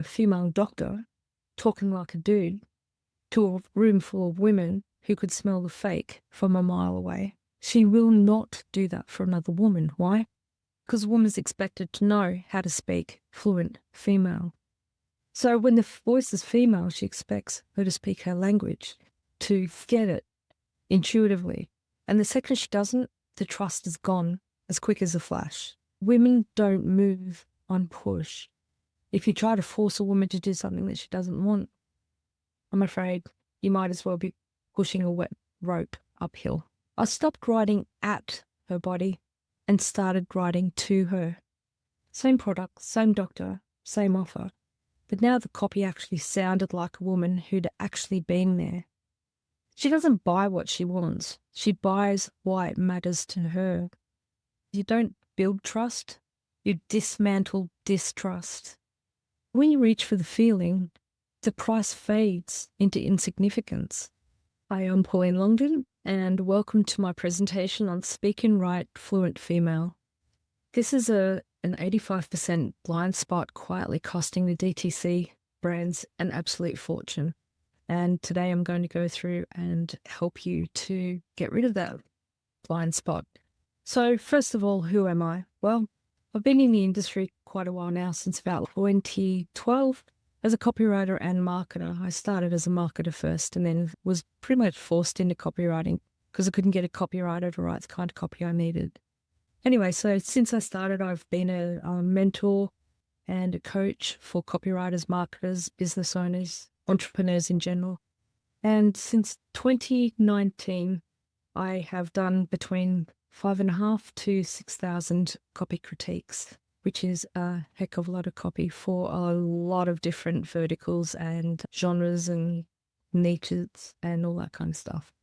a female doctor talking like a dude to a room full of women who could smell the fake from a mile away. She will not do that for another woman. Why? Because a woman's expected to know how to speak fluent female. So when the voice is female, she expects her to speak her language, to get it intuitively. And the second she doesn't, the trust is gone as quick as a flash. Women don't move on push. If you try to force a woman to do something that she doesn't want, I'm afraid you might as well be pushing a wet rope uphill. I stopped writing at her body and started writing to her. Same product, same doctor, same offer. But now the copy actually sounded like a woman who'd actually been there. She doesn't buy what she wants. She buys why it matters to her. You don't build trust, you dismantle distrust. When you reach for the feeling, the price fades into insignificance. Hi, I'm Pauline Longdon, and welcome to my presentation on Speak and Write Fluent Female. This is an 85% blind spot quietly costing the DTC brands an absolute fortune. And today I'm going to go through and help you to get rid of that blind spot. So first of all, who am I? Well, I've been in the industry quite a while now, since about 2012. As a copywriter and marketer, I started as a marketer first and then was pretty much forced into copywriting because I couldn't get a copywriter to write the kind of copy I needed. Anyway, so since I started, I've been a mentor and a coach for copywriters, marketers, business owners, entrepreneurs in general. And since 2019, I have done between 5,500 to 6,000 copy critiques, which is a heck of a lot of copy for a lot of different verticals and genres and niches and all that kind of stuff.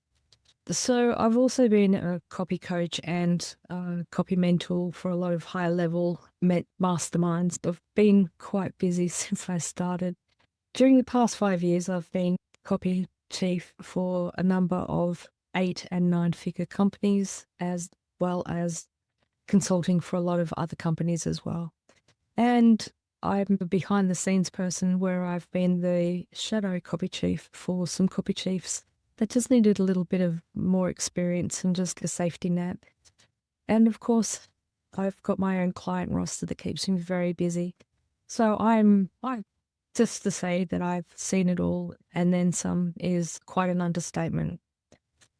So I've also been a copy coach and a copy mentor for a lot of high level masterminds. I've been quite busy since I started. During the past 5 years, I've been copy chief for a number of 8 and 9-figure companies, as well as consulting for a lot of other companies as well. And I'm a behind the scenes person where I've been the shadow copy chief for some copy chiefs that just needed a little bit of more experience and just a safety net. And of course, I've got my own client roster that keeps me very busy. So I just to say that I've seen it all and then some is quite an understatement.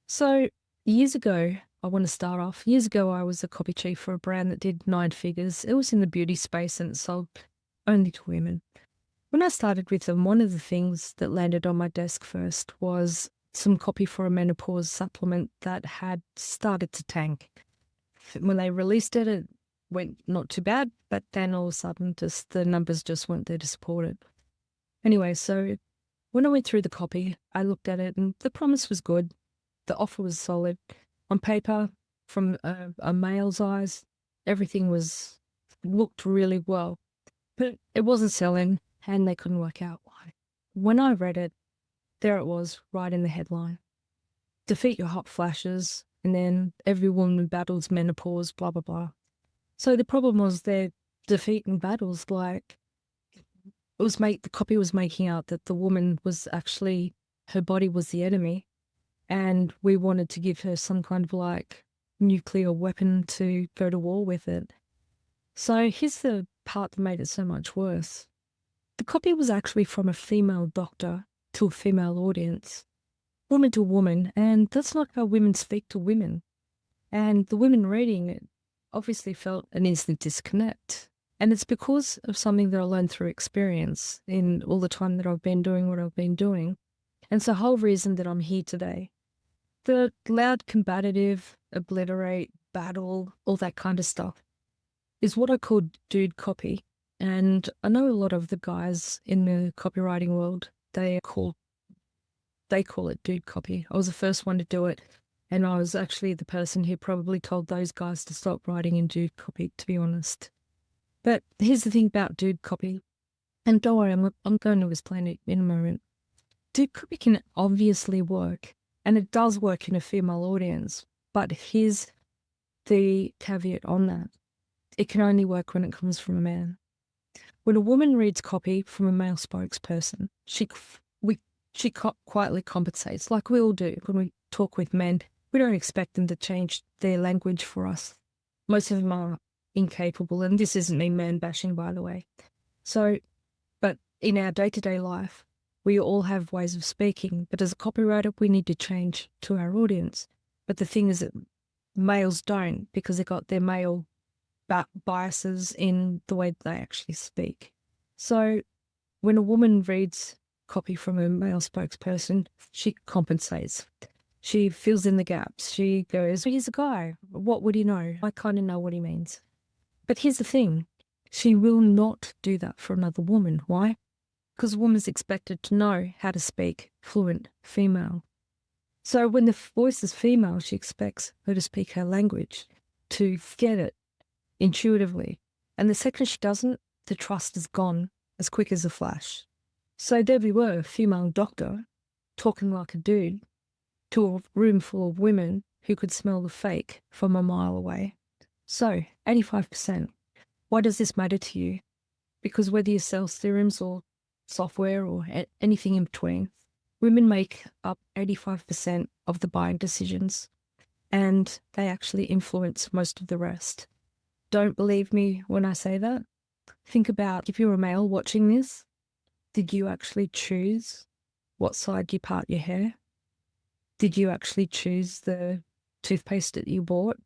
So years ago, I want to start off. Years ago, I was a copy chief for a brand that did 9 figures. It was in the beauty space and it sold only to women. When I started with them, one of the things that landed on my desk first was some copy for a menopause supplement that had started to tank. When they released it, it went not too bad, but then all of a sudden just the numbers just weren't there to support it. Anyway, so when I went through the copy, I looked at it and the promise was good. The offer was solid. On paper, from a male's eyes, everything looked really well, but it wasn't selling and they couldn't work out why. When I read it, there it was right in the headline. Defeat your hot flashes and then every woman battles menopause, blah, blah, blah. So the problem was they're defeating battles like the copy was making out that the woman was actually, her body was the enemy. And we wanted to give her some kind of like nuclear weapon to go to war with it. So here's the part that made it so much worse. The copy was actually from a female doctor to a female audience, woman to woman, and that's not how women speak to women. And the women reading it obviously felt an instant disconnect. And it's because of something that I learned through experience in all the time that I've been doing what I've been doing. And it's the whole reason that I'm here today. The loud, combative, obliterate, battle, all that kind of stuff is what I call dude copy. And I know a lot of the guys in the copywriting world, they call it dude copy. I was the first one to do it. And I was actually the person who probably told those guys to stop writing in dude copy, to be honest. But here's the thing about dude copy. And don't worry, I'm going to explain it in a moment. Dude copy can obviously work. And it does work in a female audience, but here's the caveat on that. It can only work when it comes from a man. When a woman reads copy from a male spokesperson, she quietly compensates, like we all do when we talk with men. We don't expect them to change their language for us. Most of them are incapable, and this isn't me man bashing, by the way. So, but in our day-to-day life, we all have ways of speaking, but as a copywriter, we need to change to our audience. But the thing is that males don't, because they've got their male biases in the way they actually speak. So when a woman reads copy from a male spokesperson, she compensates. She fills in the gaps. She goes, he's a guy. What would he know? I kind of know what he means. But here's the thing. She will not do that for another woman. Why? Because a woman's expected to know how to speak fluent female. So when the voice is female, she expects her to speak her language, to get it intuitively. And the second she doesn't, the trust is gone as quick as a flash. So there we were, a female doctor talking like a dude to a room full of women who could smell the fake from a mile away. So 85%. Why does this matter to you? Because whether you sell serums or software or anything in between, women make up 85% of the buying decisions, and they actually influence most of the rest. Don't believe me when I say that? Think about if you're a male watching this, did you actually choose what side you part your hair? Did you actually choose the toothpaste that you bought?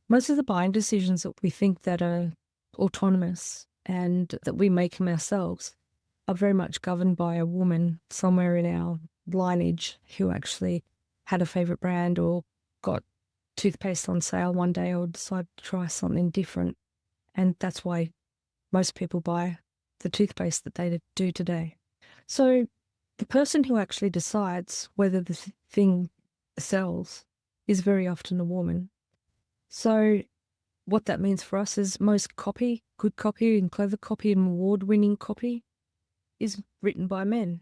Most of the buying decisions that we think that are autonomous and that we make them ourselves are very much governed by a woman somewhere in our lineage who actually had a favourite brand or got toothpaste on sale one day or decided to try something different. And that's why most people buy the toothpaste that they do today. So the person who actually decides whether the thing sells is very often a woman. So what that means for us is most copy, good copy and clever copy and award-winning copy is written by men.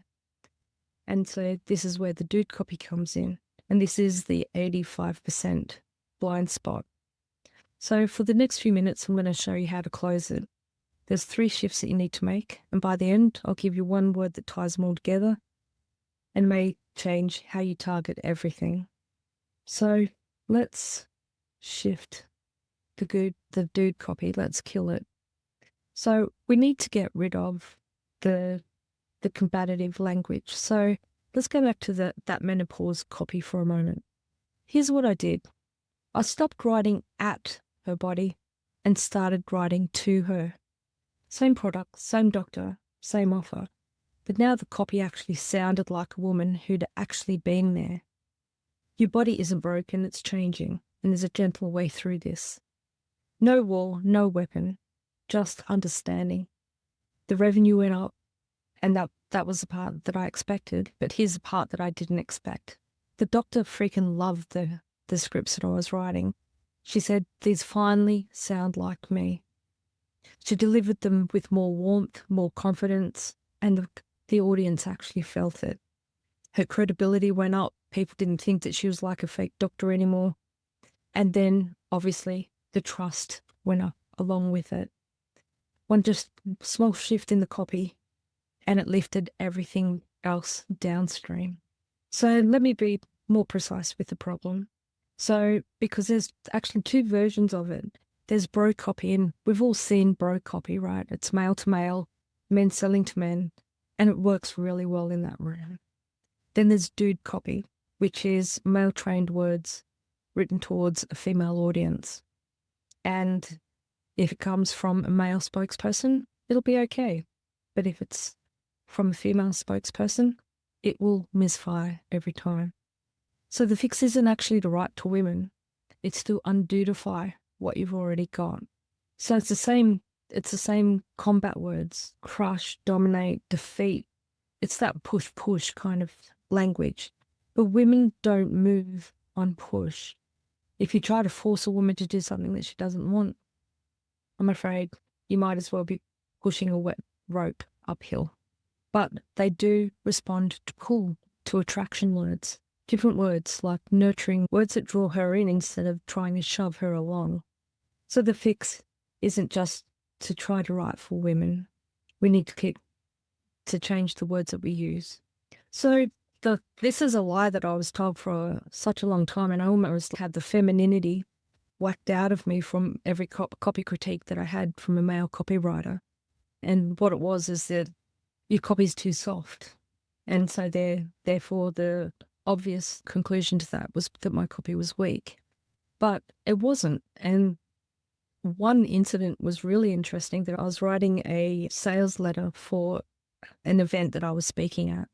And so this is where the dude copy comes in. And this is the 85% blind spot. So for the next few minutes, I'm going to show you how to close it. There's 3 shifts that you need to make. And by the end, I'll give you one word that ties them all together and may change how you target everything. So let's shift the dude copy. Let's kill it. So we need to get rid of the combative language. So let's go back to that menopause copy for a moment. Here's what I did. I stopped writing at her body and started writing to her. Same product, same doctor, same offer. But now the copy actually sounded like a woman who'd actually been there. Your body isn't broken, it's changing, and there's a gentle way through this. No war, no weapon, just understanding. The revenue went up, and that was the part that I expected, but here's the part that I didn't expect. The doctor freaking loved the scripts that I was writing. She said, these finally sound like me. She delivered them with more warmth, more confidence, and the audience actually felt it. Her credibility went up. People didn't think that she was like a fake doctor anymore. And then, obviously, the trust went up along with it. One just small shift in the copy, and it lifted everything else downstream. So let me be more precise with the problem. So, because there's actually 2 versions of it. There's bro copy, and we've all seen bro copy, right? It's male to male, men selling to men, and it works really well in that room. Then there's dude copy, which is male-trained words written towards a female audience. And if it comes from a male spokesperson, it'll be okay. But if it's from a female spokesperson, it will misfire every time. So the fix isn't actually to write to women. It's to undudify what you've already got. So it's the same combat words: crush, dominate, defeat. It's that push kind of language. But women don't move on push. If you try to force a woman to do something that she doesn't want, I'm afraid you might as well be pushing a wet rope uphill. But they do respond to pull, to attraction words, different words like nurturing, words that draw her in instead of trying to shove her along. So the fix isn't just to try to write for women. We need to change the words that we use. So this is a lie that I was told for such a long time, and I almost had the femininity whacked out of me from every copy critique that I had from a male copywriter. And what it was is that your copy's too soft. And so therefore the obvious conclusion to that was that my copy was weak. But it wasn't. And one incident was really interesting, that I was writing a sales letter for an event that I was speaking at.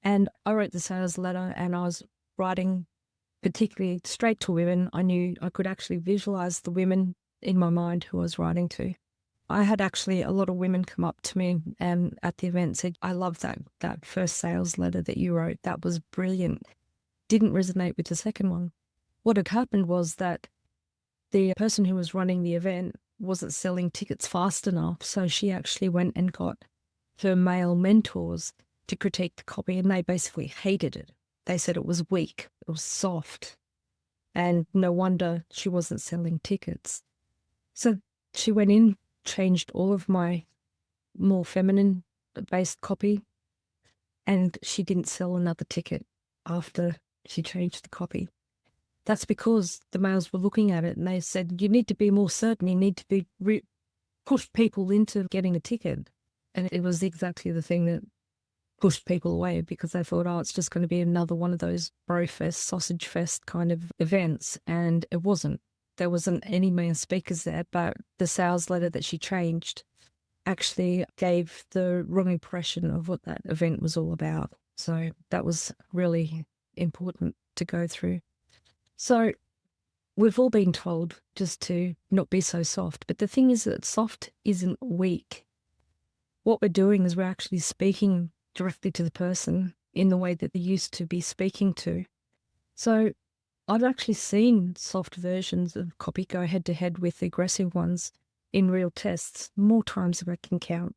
And I wrote the sales letter, and I was writing particularly straight to women. I knew I could actually visualize the women in my mind who I was writing to. I had actually a lot of women come up to me at the event and said, I love that first sales letter that you wrote. That was brilliant. Didn't resonate with the second one. What had happened was that the person who was running the event wasn't selling tickets fast enough. So she actually went and got her male mentors to critique the copy, and they basically hated it. They said it was weak, it was soft, and no wonder she wasn't selling tickets. So she went in, changed all of my more feminine-based copy, and she didn't sell another ticket after she changed the copy. That's because the males were looking at it and they said, you need to be more certain, you need to be push people into getting a ticket. And it was exactly the thing that pushed people away, because they thought, oh, it's just going to be another one of those bro fest, sausage fest kind of events. And it wasn't. There wasn't any male speakers there, but the sales letter that she changed actually gave the wrong impression of what that event was all about. So that was really important to go through. So we've all been told just to not be so soft, but the thing is that soft isn't weak. What we're doing is we're actually speaking directly to the person in the way that they used to be speaking to. So I've actually seen soft versions of copy go head-to-head with the aggressive ones in real tests more times than I can count.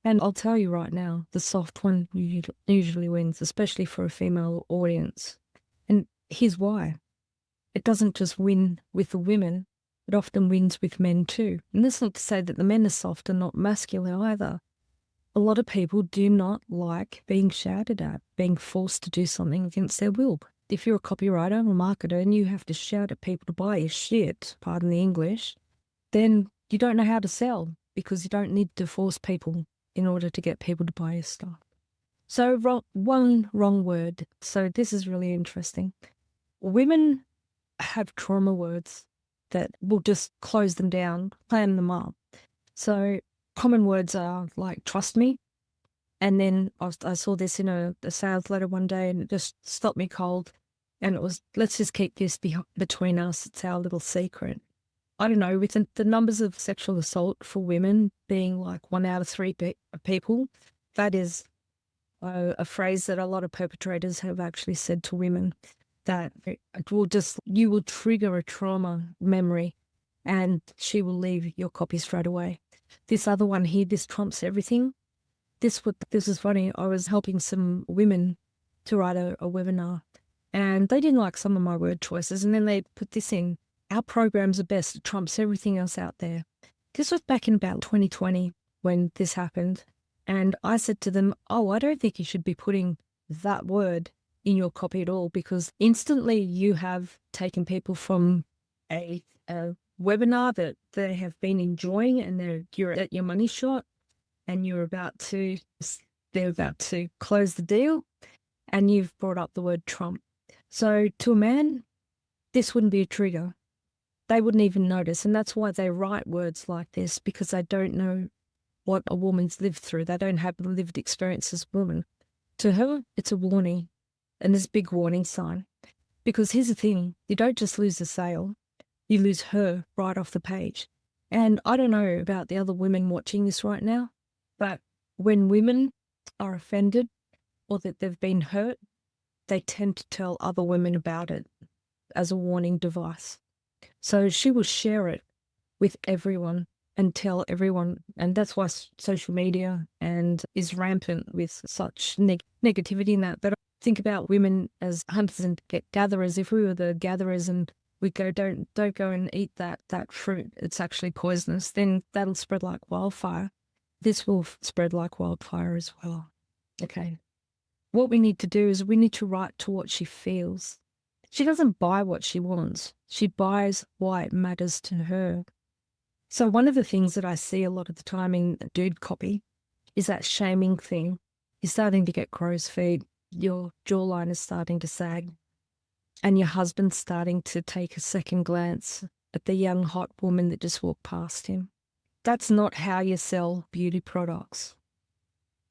And I'll tell you right now, the soft one usually wins, especially for a female audience. And here's why. It doesn't just win with the women, it often wins with men too. And that's not to say that the men are soft and not masculine either. A lot of people do not like being shouted at, being forced to do something against their will. If you're a copywriter or marketer and you have to shout at people to buy your shit, pardon the English, then you don't know how to sell, because you don't need to force people in order to get people to buy your stuff. So one wrong word. So this is really interesting. Women have trauma words that will just close them down, clam them up. So common words are like, trust me. And then I saw this in a sales letter one day, and it just stopped me cold. And it was, let's just keep this between us. It's our little secret. I don't know, with the numbers of sexual assault for women being like 1 out of 3 people, that is a phrase that a lot of perpetrators have actually said to women, that you will trigger a trauma memory and she will leave your copy straight away. This other one here, this trumps everything. This is funny. I was helping some women to write a webinar, and they didn't like some of my word choices, and then they put this in. Our programs are best. It trumps everything else out there. This was back in about 2020 when this happened. And I said to them, oh, I don't think you should be putting that word in your copy at all, because instantly you have taken people from a webinar that they have been enjoying, and you're at your money shot, and they're about to close the deal, and you've brought up the word trump. So to a man, this wouldn't be a trigger. They wouldn't even notice. And that's why they write words like this, because they don't know what a woman's lived through. They don't have the lived experience as a woman. To her, it's a warning, and this big warning sign. Because here's the thing, you don't just lose the sale, you lose her right off the page. And I don't know about the other women watching this right now, but when women are offended or that they've been hurt, they tend to tell other women about it as a warning device. So she will share it with everyone and tell everyone. And that's why social media is rampant with such negativity in that. But I think about women as hunters and gatherers. If we were the gatherers and we go, don't go and eat that fruit, it's actually poisonous, then that'll spread like wildfire. this will spread like wildfire as well. Okay. What we need to do is we need to write to what she feels. She doesn't buy what she wants. She buys why it matters to her. So one of the things that I see a lot of the time in dude copy is that shaming thing. You're starting to get crow's feet. Your jawline is starting to sag. And your husband's starting to take a second glance at the young, hot woman that just walked past him. That's not how you sell beauty products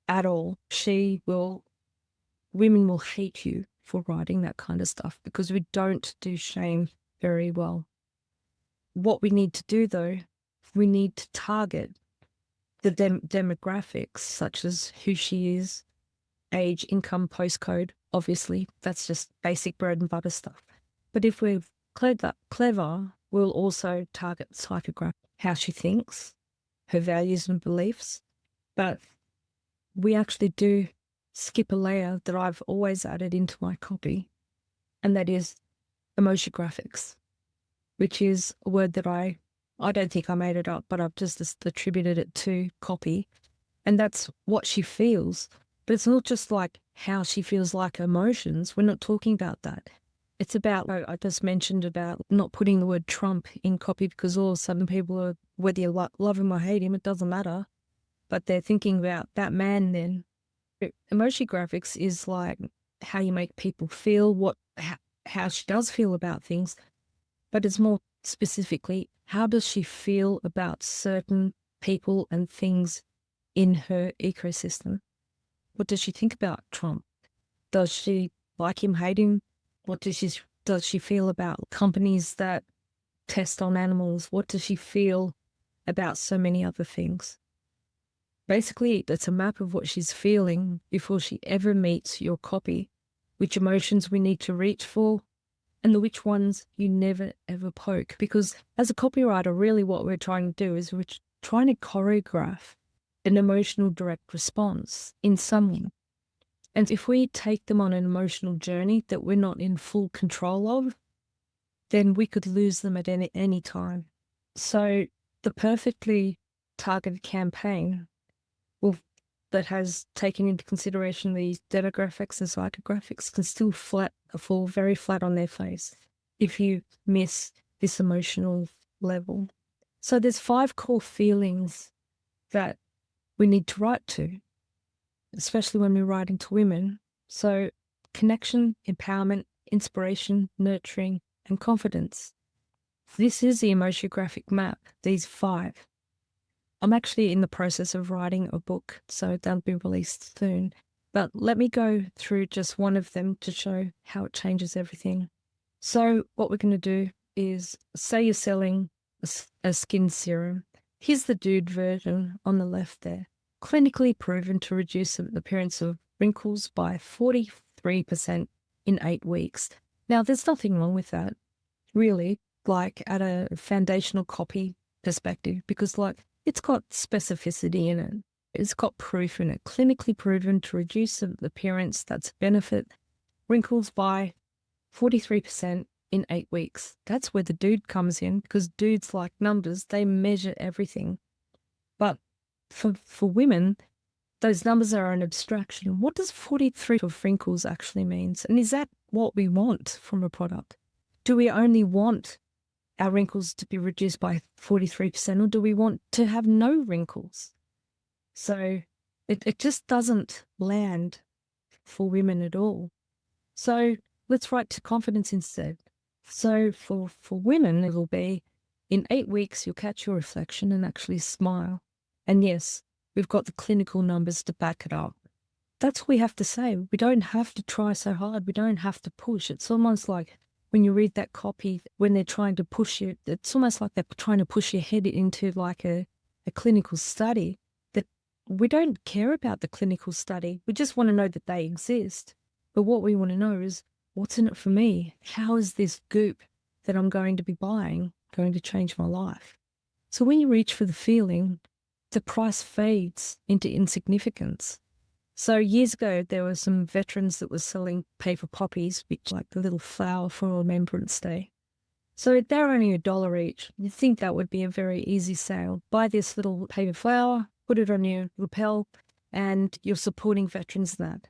at all. Women will hate you for writing that kind of stuff because we don't do shame very well. What we need to do, though, we need to target the demographics, such as who she is, age, income, postcode. Obviously, that's just basic bread and butter stuff. But if we're clever, we'll also target psychograph, how she thinks, her values and beliefs. But we actually do skip a layer that I've always added into my copy, and that is emotiongraphics, which is a word that I don't think I made it up, but I've just attributed it to copy. And that's what she feels. But it's not just like how she feels, like emotions. We're not talking about that. It's about, I just mentioned about not putting the word Trump in copy because all of a sudden people are, whether you love him or hate him, it doesn't matter. But they're thinking about that man then. Emotiongraphics is like how you make people feel, how she does feel about things. But it's more specifically, how does she feel about certain people and things in her ecosystem? What does she think about Trump? Does she like him, hate him? What does she feel about companies that test on animals? What does she feel about so many other things? Basically, it's a map of what she's feeling before she ever meets your copy, which emotions we need to reach for, and which ones you never, ever poke. Because as a copywriter, really what we're trying to do is we're trying to choreograph an emotional direct response in someone. And if we take them on an emotional journey that we're not in full control of, then we could lose them at any time. So the perfectly targeted campaign that has taken into consideration these demographics and psychographics can still fall very flat on their face if you miss this emotional level. So there's 5 core feelings that we need to write to, especially when we're writing to women. So connection, empowerment, inspiration, nurturing, and confidence. This is the emotionographic map, these 5. I'm actually in the process of writing a book, so that'll be released soon. But let me go through just one of them to show how it changes everything. So what we're going to do is, say you're selling a skin serum. Here's the dude version on the left there. Clinically proven to reduce the appearance of wrinkles by 43% in 8 weeks. Now, there's nothing wrong with that, really, like at a foundational copy perspective, because like it's got specificity in it. It's got proof in it. Clinically proven to reduce the appearance that's benefit wrinkles by 43% in 8 weeks. That's where the dude comes in, because dudes like numbers, they measure everything. But for women, those numbers are an abstraction. What does 43 of wrinkles actually mean? And is that what we want from a product? Do we only want our wrinkles to be reduced by 43%, or do we want to have no wrinkles? So it just doesn't land for women at all. So let's write to confidence instead. So for women, it'll be, in 8 weeks, you'll catch your reflection and actually smile. And yes, we've got the clinical numbers to back it up. That's what we have to say. We don't have to try so hard. We don't have to push. It's almost like when you read that copy, when they're trying to push you, it's almost like they're trying to push your head into like a clinical study, that we don't care about the clinical study. We just want to know that they exist. But what we want to know is, what's in it for me? How is this goop that I'm going to be buying going to change my life? So when you reach for the feeling, the price fades into insignificance. So years ago, there were some veterans that were selling paper poppies, which like the little flower for Remembrance Day. So they're only $1 each. You'd think that would be a very easy sale. Buy this little paper flower, put it on your lapel, and you're supporting veterans in that.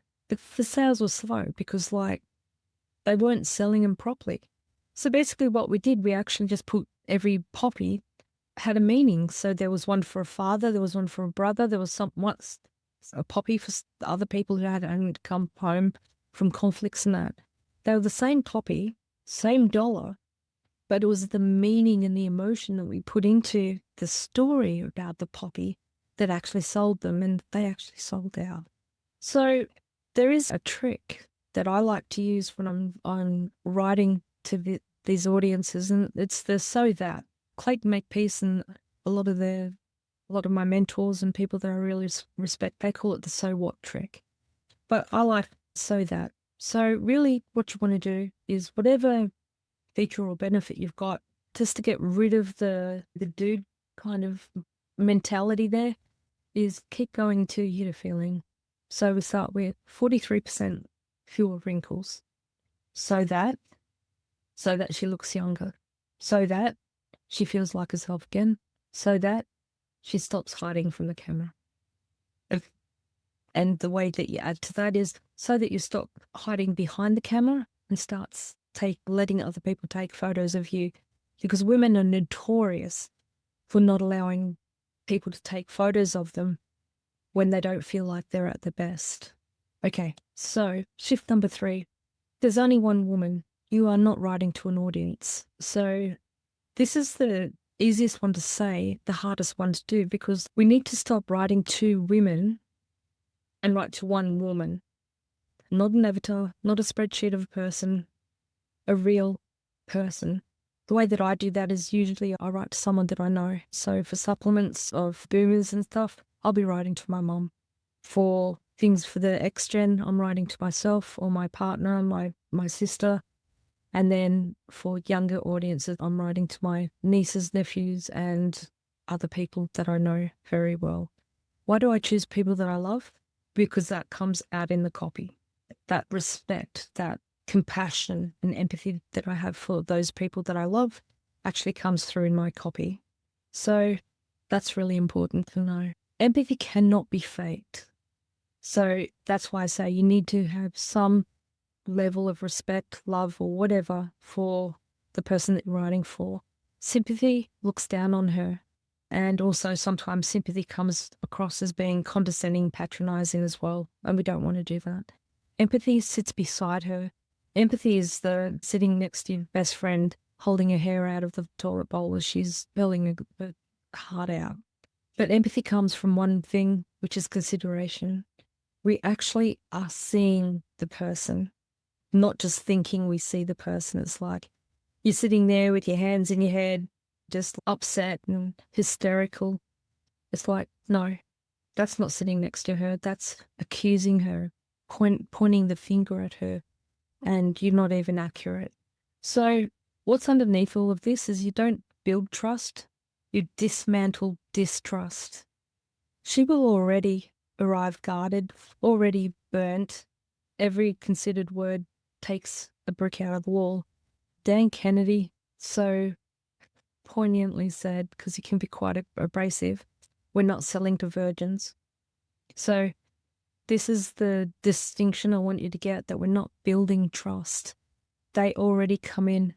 The sales were slow because they weren't selling them properly. So basically what we did, we actually just put every poppy had a meaning. So there was one for a father, there was one for a brother, there was a poppy for the other people who had only come home from conflicts and that. They were the same poppy, same dollar, but it was the meaning and the emotion that we put into the story about the poppy that actually sold them, and they actually sold out. So there is a trick that I like to use when I'm writing to these audiences, and it's the so that. Clayton Makepeace and a lot of my mentors and people that I really respect, they call it the so what trick. But I like so that. So really what you want to do is whatever feature or benefit you've got, just to get rid of the dude kind of mentality there, is keep going till you hit a feeling. So we start with 43% fewer wrinkles. So that she looks younger. So that she feels like herself again. So that she stops hiding from the camera. And the way that you add to that is so that you stop hiding behind the camera and starts letting other people take photos of you, because women are notorious for not allowing people to take photos of them when they don't feel like they're at their best. Okay, so shift number 3. There's only one woman. You are not writing to an audience. So this is the easiest one to say, the hardest one to do, because we need to stop writing to women and write to one woman. Not an avatar, not a spreadsheet of a person, a real person. The way that I do that is usually I write to someone that I know. So for supplements of boomers and stuff, I'll be writing to my mum. For things for the X-Gen, I'm writing to myself or my partner, my sister. And then for younger audiences, I'm writing to my nieces, nephews, and other people that I know very well. Why do I choose people that I love? Because that comes out in the copy. That respect, that compassion and empathy that I have for those people that I love actually comes through in my copy. So that's really important to know. Empathy cannot be faked. So that's why I say you need to have some level of respect, love, or whatever for the person that you're writing for. Sympathy looks down on her. And also sometimes sympathy comes across as being condescending, patronizing as well. And we don't want to do that. Empathy sits beside her. Empathy is the sitting next to your best friend, holding her hair out of the toilet bowl as she's belling her heart out. But empathy comes from one thing, which is consideration. We actually are seeing the person, not just thinking we see the person. It's like you're sitting there with your hands in your head, just upset and hysterical. It's like, no, that's not sitting next to her. That's accusing her, pointing the finger at her, and you're not even accurate. So what's underneath all of this is you don't build trust, you dismantle distrust. She will already arrive guarded, already burnt. Every considered word takes a brick out of the wall. Dan Kennedy so poignantly said, because he can be quite abrasive, we're not selling to virgins. So this is the distinction I want you to get, that we're not building trust. They already come in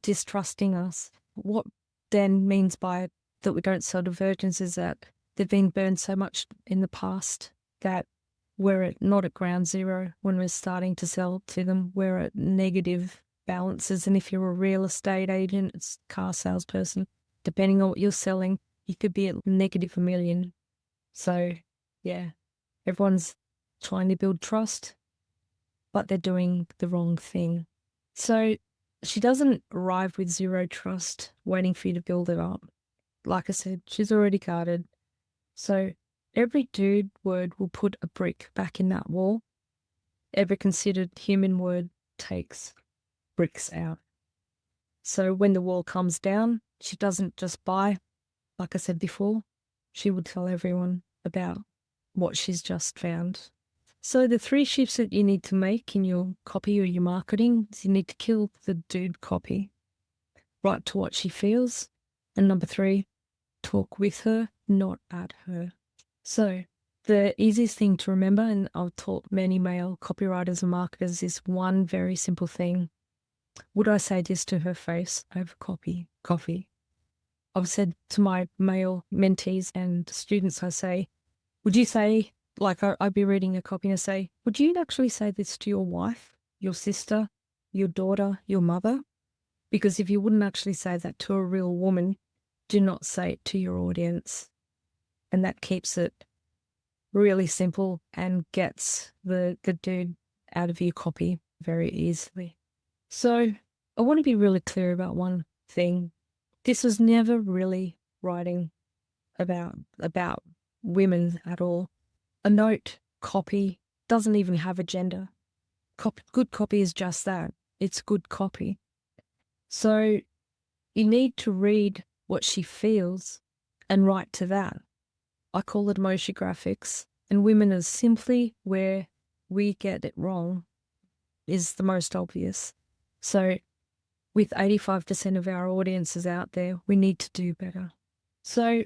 distrusting us. What Dan means by it, that we don't sell to virgins, is that they've been burned so much in the past that we're not at ground zero when we're starting to sell to them. We're at negative balances. And if you're a real estate agent, it's a car salesperson, depending on what you're selling, you could be at negative $1 million. So yeah, everyone's trying to build trust, but they're doing the wrong thing. So she doesn't arrive with zero trust, waiting for you to build it up. Like I said, she's already guarded. So every dude word will put a brick back in that wall. Every considered human word takes bricks out. So when the wall comes down, she doesn't just buy. Like I said before, she will tell everyone about what she's just found. So the 3 shifts that you need to make in your copy or your marketing is you need to kill the dude copy, write to what she feels. And number 3, talk with her, not at her. So the easiest thing to remember, and I've taught many male copywriters and marketers, is one very simple thing. Would I say this to her face over coffee? I've said to my male mentees and students, I say, would you say, like I'd be reading a copy and I say, would you actually say this to your wife, your sister, your daughter, your mother? Because if you wouldn't actually say that to a real woman, do not say it to your audience. And that keeps it really simple and gets the dude out of your copy very easily. So I want to be really clear about one thing. This was never really writing about women at all. A note copy doesn't even have a gender. Good copy is just that. It's good copy. So you need to read what she feels and write to that. I call it Emotiongraphics, and women is simply where we get it wrong is the most obvious. So with 85% of our audiences out there, we need to do better. So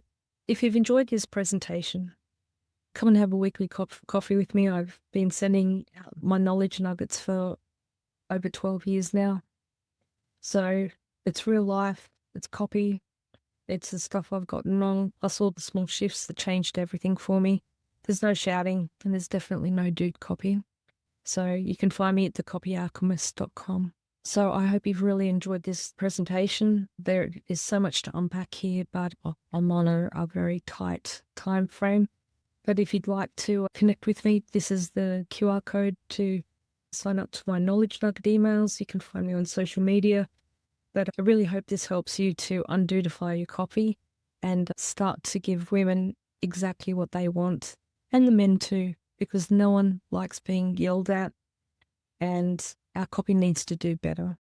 if you've enjoyed this presentation, come and have a weekly coffee with me. I've been sending out my knowledge nuggets for over 12 years now. So it's real life, it's copy, it's the stuff I've gotten wrong, plus all the small shifts that changed everything for me. There's no shouting and there's definitely no dude copy. So you can find me at thecopyalchemist.com. So I hope you've really enjoyed this presentation. There is so much to unpack here, but I'm on a very tight time frame. But if you'd like to connect with me, this is the QR code to sign up to my knowledge nugget emails. You can find me on social media. But I really hope this helps you to undudify your copy and start to give women exactly what they want, and the men too, because no one likes being yelled at, and our copy needs to do better.